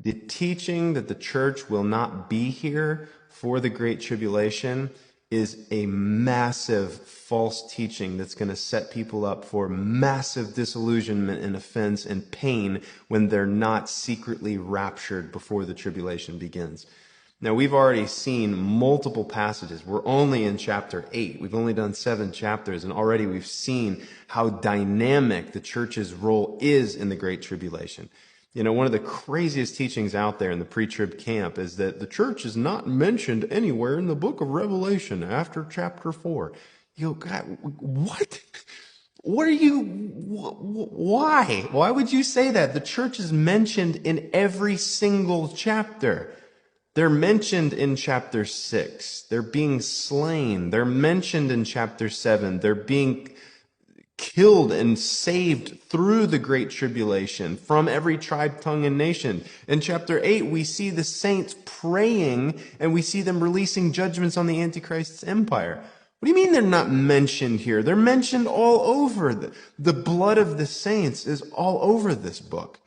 The teaching that the church will not be here for the Great Tribulation is a massive false teaching that's going to set people up for massive disillusionment and offense and pain when they're not secretly raptured before the tribulation begins. Now, we've already seen multiple passages. We're only in chapter 8. We've only done 7 chapters, and already we've seen how dynamic the church's role is in the Great Tribulation. You know, one of the craziest teachings out there in the pre-trib camp is that the church is not mentioned anywhere in the book of Revelation after chapter 4. You go, God, what? What are you, why? Why would you say that? The church is mentioned in every single chapter. They're mentioned in chapter 6. They're being slain. They're mentioned in chapter 7. They're being killed and saved through the Great Tribulation from every tribe, tongue, and nation. In chapter 8, we see the saints praying and we see them releasing judgments on the Antichrist's empire. What do you mean they're not mentioned here? They're mentioned all over. The blood of the saints is all over this book.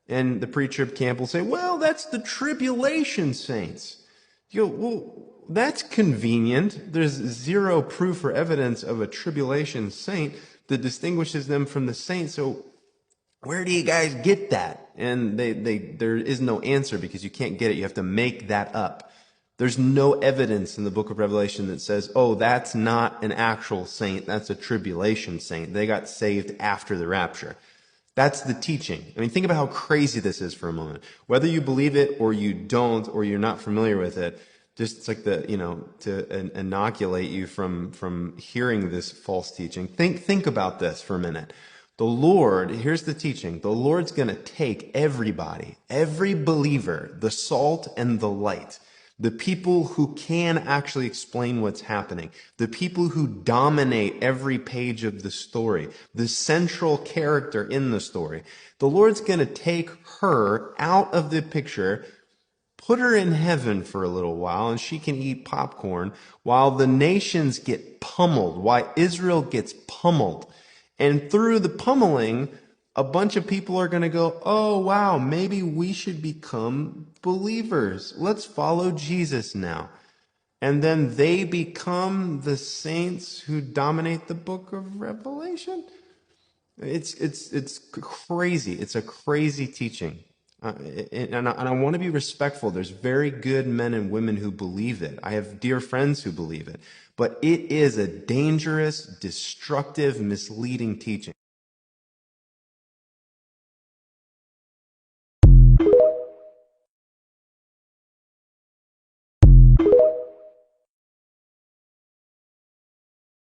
And the pre-trib camp will say, well, that's the tribulation saints. You go, well, that's convenient. There's zero proof or evidence of a tribulation saint that distinguishes them from the saints. So where do you guys get that? And there is no answer because you can't get it. You have to make that up. There's no evidence in the book of Revelation that says, oh, that's not an actual saint. That's a tribulation saint. They got saved after the rapture. That's the teaching. I mean, think about how crazy this is for a moment. Whether you believe it or you don't, or you're not familiar with it, just it's like to inoculate you from hearing this false teaching. Think about this for a minute. The Lord, here's the teaching. The Lord's going to take everybody, every believer, the salt and the light, the people who can actually explain what's happening, the people who dominate every page of the story, the central character in the story. The Lord's going to take her out of the picture, put her in heaven for a little while, and she can eat popcorn while the nations get pummeled, while Israel gets pummeled. And through the pummeling, a bunch of people are going to go, oh, wow, maybe we should become believers. Let's follow Jesus now. And then they become the saints who dominate the book of Revelation. It's crazy. It's a crazy teaching. And I want to be respectful. There's very good men and women who believe it. I have dear friends who believe it. But it is a dangerous, destructive, misleading teaching.